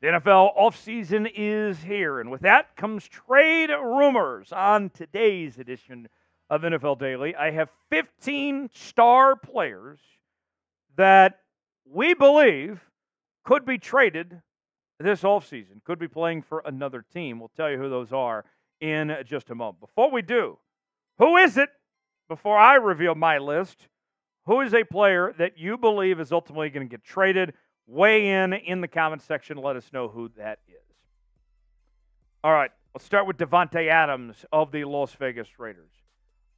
The NFL offseason is here, and with that comes trade rumors. On today's edition of NFL Daily, I have 15 star players that we believe could be traded this offseason, could be playing for another team. We'll tell you who those are in just a moment. Before we do, who is it? Before I reveal my list, who is a player that you believe is ultimately going to get traded? Weigh in the comments section. Let us know who that is. All right, let's start with Devonte Adams of the Las Vegas Raiders.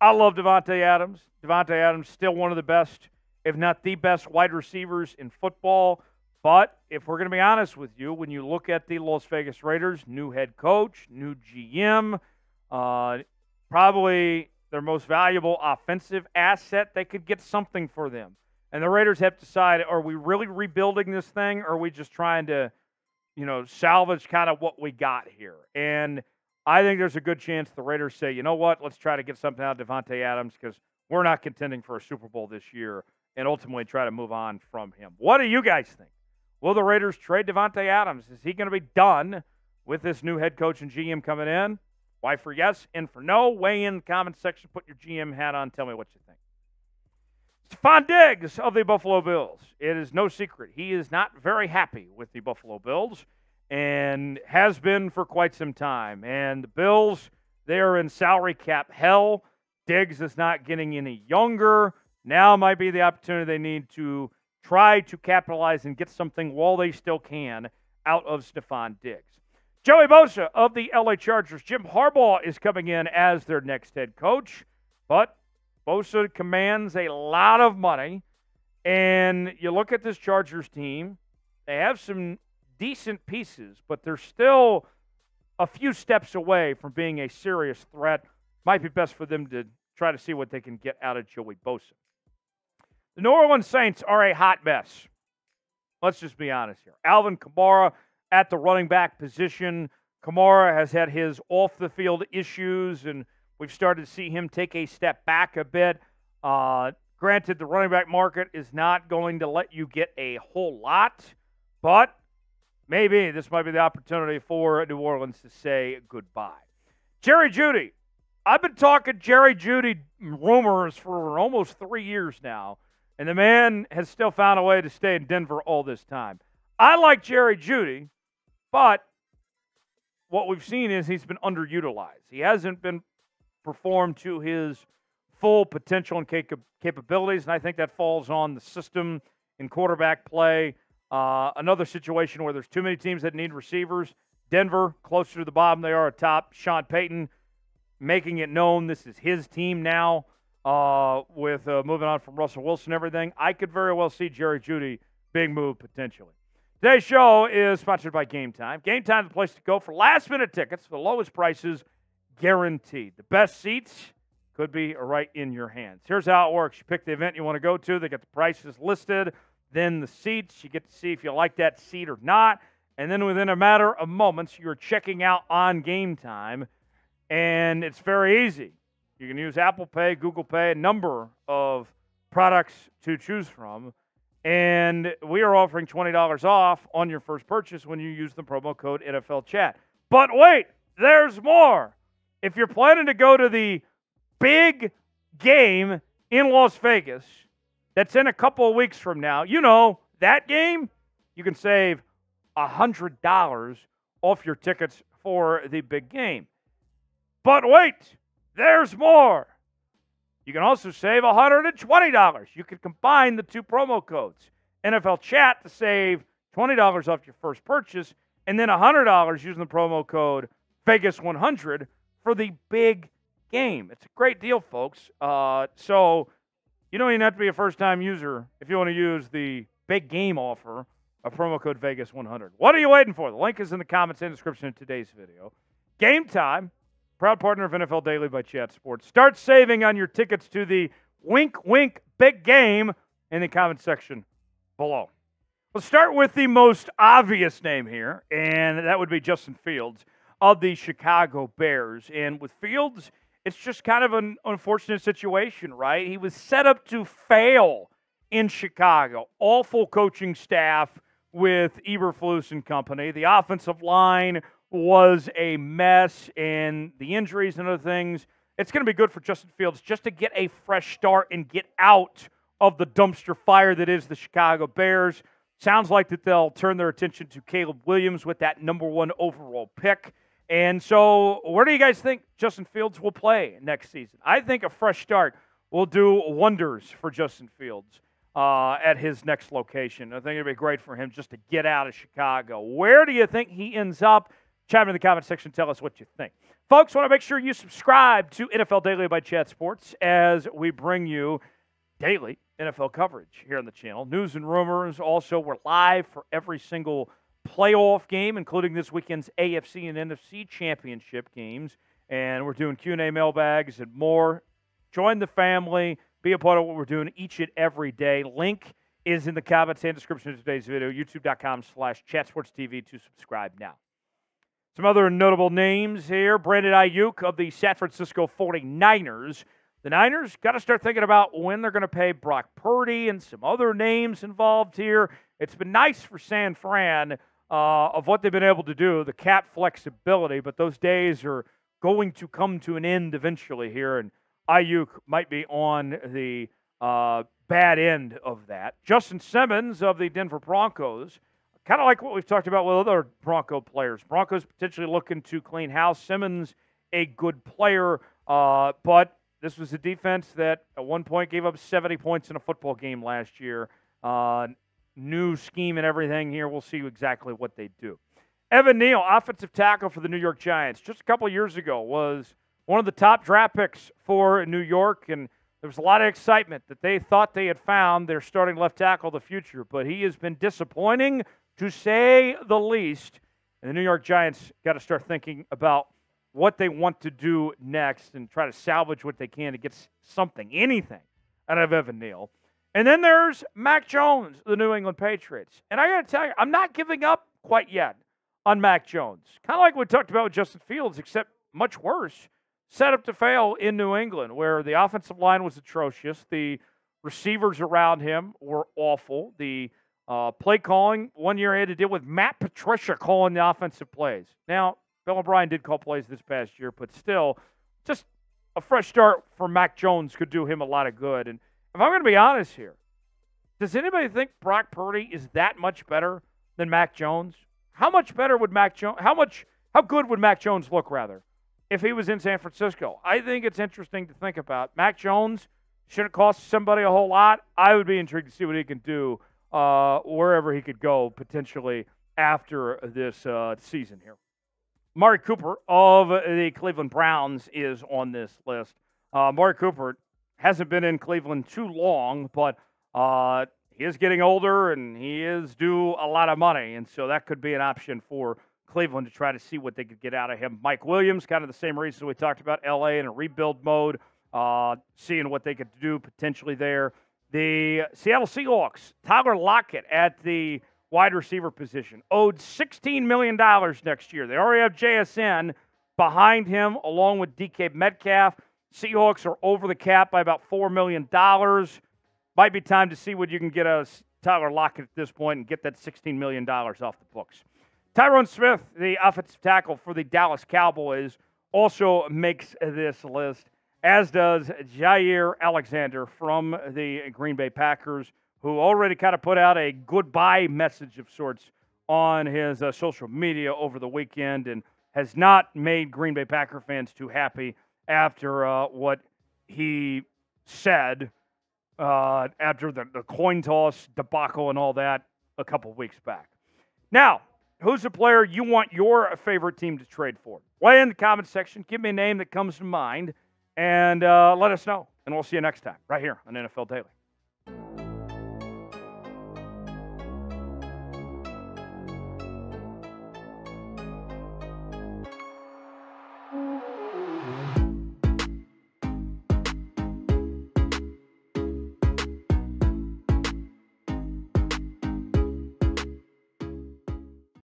I love Devonte Adams. Devonte Adams still one of the best, if not the best, wide receivers in football. But if we're going to be honest with you, when you look at the Las Vegas Raiders, new head coach, new GM, probably their most valuable offensive asset, they could get something for them. And the Raiders have to decide, are we really rebuilding this thing, or are we just trying to, salvage kind of what we got here? And I think there's a good chance the Raiders say, you know what, let's try to get something out of Devonte Adams because we're not contending for a Super Bowl this year, and ultimately try to move on from him. What do you guys think? Will the Raiders trade Devonte Adams? Is he going to be done with this new head coach and GM coming in? Why for yes and for no? Weigh in the comment section. Put your GM hat on. Tell me what you think. Stefon Diggs of the Buffalo Bills. It is no secret. He is not very happy with the Buffalo Bills and has been for quite some time. And the Bills, they are in salary cap hell. Diggs is not getting any younger. Now might be the opportunity they need to try to capitalize and get something while they still can out of Stefon Diggs. Joey Bosa of the LA Chargers. Jim Harbaugh is coming in as their next head coach, but Bosa commands a lot of money, and you look at this Chargers team, they have some decent pieces, but they're still a few steps away from being a serious threat. Might be best for them to try to see what they can get out of Joey Bosa. The New Orleans Saints are a hot mess. Let's just be honest here. Alvin Kamara at the running back position. Kamara has had his off-the-field issues, and we've started to see him take a step back a bit. Granted, the running back market is not going to let you get a whole lot, but maybe this might be the opportunity for New Orleans to say goodbye. Jerry Jeudy. I've been talking Jerry Jeudy rumors for almost 3 years now, and the man has still found a way to stay in Denver all this time. I like Jerry Jeudy, but what we've seen is he's been underutilized. He hasn't been performed to his full potential and capabilities, and I think that falls on the system in quarterback play. Another situation where there's too many teams that need receivers. Denver, closer to the bottom, they are atop. Sean Payton making it known this is his team now with moving on from Russell Wilson and everything. I could very well see Jerry Jeudy being moved potentially. Today's show is sponsored by Game Time. Game Time is the place to go for last-minute tickets for the lowest prices guaranteed. The best seats could be right in your hands. Here's how it works. You pick the event you want to go to. They get the prices listed. Then the seats. You get to see if you like that seat or not. And then within a matter of moments, you're checking out on Game Time. And it's very easy. You can use Apple Pay, Google Pay, a number of products to choose from. And we are offering $20 off on your first purchase when you use the promo code NFL Chat. But wait, there's more. If you're planning to go to the big game in Las Vegas that's in a couple of weeks from now, that game, you can save $100 off your tickets for the big game. But wait, there's more. You can also save $120. You can combine the two promo codes. NFL Chat to save $20 off your first purchase, and then $100 using the promo code Vegas100 for the big game. It's a great deal, folks. So you don't even have to be a first-time user if you want to use the big game offer of promo code Vegas100. What are you waiting for? The link is in the comments and description of today's video. Game Time. Proud partner of NFL Daily by Chat Sports. Start saving on your tickets to the Wink Wink Big Game in the comment section below. Let's start with the most obvious name here, and that would be Justin Fields of the Chicago Bears. And with Fields, it's just kind of an unfortunate situation, right? He was set up to fail in Chicago. Awful coaching staff with Eberflus and company. The offensive line was a mess, and the injuries and other things. It's going to be good for Justin Fields just to get a fresh start and get out of the dumpster fire that is the Chicago Bears. Sounds like that they'll turn their attention to Caleb Williams with that number 1 overall pick. And so where do you guys think Justin Fields will play next season? I think a fresh start will do wonders for Justin Fields at his next location. I think it'd be great for him just to get out of Chicago. Where do you think he ends up? Chime in the comment section. Tell us what you think. Folks, want to make sure you subscribe to NFL Daily by Chat Sports as we bring you daily NFL coverage here on the channel. News and rumors. Also, we're live for every single playoff game, including this weekend's AFC and NFC championship games. And we're doing Q&A mailbags and more. Join the family. Be a part of what we're doing each and every day. Link is in the comments and description of today's video. YouTube.com/ChatSportsTV to subscribe now. Some other notable names here. Brandon Aiyuk of the San Francisco 49ers. The Niners got to start thinking about when they're going to pay Brock Purdy and some other names involved here. It's been nice for San Fran of what they've been able to do, the cap flexibility, but those days are going to come to an end eventually here, and Aiyuk might be on the bad end of that. Justin Simmons of the Denver Broncos, kind of like what we've talked about with other Bronco players. Broncos potentially looking to clean house. Simmons, a good player, but this was a defense that at one point gave up 70 points in a football game last year. New scheme and everything here. We'll see exactly what they do. Evan Neal, offensive tackle for the New York Giants, just a couple years ago was one of the top draft picks for New York, and there was a lot of excitement that they thought they had found their starting left tackle of the future, but he has been disappointing, to say the least. And the New York Giants got to start thinking about what they want to do next and try to salvage what they can to get something, anything, out of Evan Neal. And then there's Mac Jones, the New England Patriots. And I got to tell you, I'm not giving up quite yet on Mac Jones. Kind of like we talked about with Justin Fields, except much worse. Set up to fail in New England, where the offensive line was atrocious. The receivers around him were awful. The play calling, one year he had to deal with Matt Patricia calling the offensive plays. Now, Bill O'Brien did call plays this past year, but still, just a fresh start for Mac Jones could do him a lot of good. And if I'm going to be honest here, does anybody think Brock Purdy is that much better than Mac Jones? How much better would Mac Jones? How good would Mac Jones look, rather, if he was in San Francisco? I think it's interesting to think about. Mac Jones shouldn't cost somebody a whole lot. I would be intrigued to see what he can do wherever he could go potentially after this season here. Amari Cooper of the Cleveland Browns is on this list. Amari Cooper hasn't been in Cleveland too long, but he is getting older and he is due a lot of money, and so that could be an option for Cleveland to try to see what they could get out of him. Mike Williams, kind of the same reason we talked about L.A. in a rebuild mode, seeing what they could do potentially there. The Seattle Seahawks, Tyler Lockett at the wide receiver position, owed $16 million next year. They already have JSN behind him along with DK Metcalf. Seahawks are over the cap by about $4 million. Might be time to see what you can get out of Tyler Lockett at this point and get that $16 million off the books. Tyron Smith, the offensive tackle for the Dallas Cowboys, also makes this list, as does Jair Alexander from the Green Bay Packers, who already kind of put out a goodbye message of sorts on his social media over the weekend and has not made Green Bay Packer fans too happy after what he said after the coin toss debacle and all that a couple weeks back. Now, who's the player you want your favorite team to trade for? Weigh in the comment section. Give me a name that comes to mind, and let us know. And we'll see you next time right here on NFL Daily.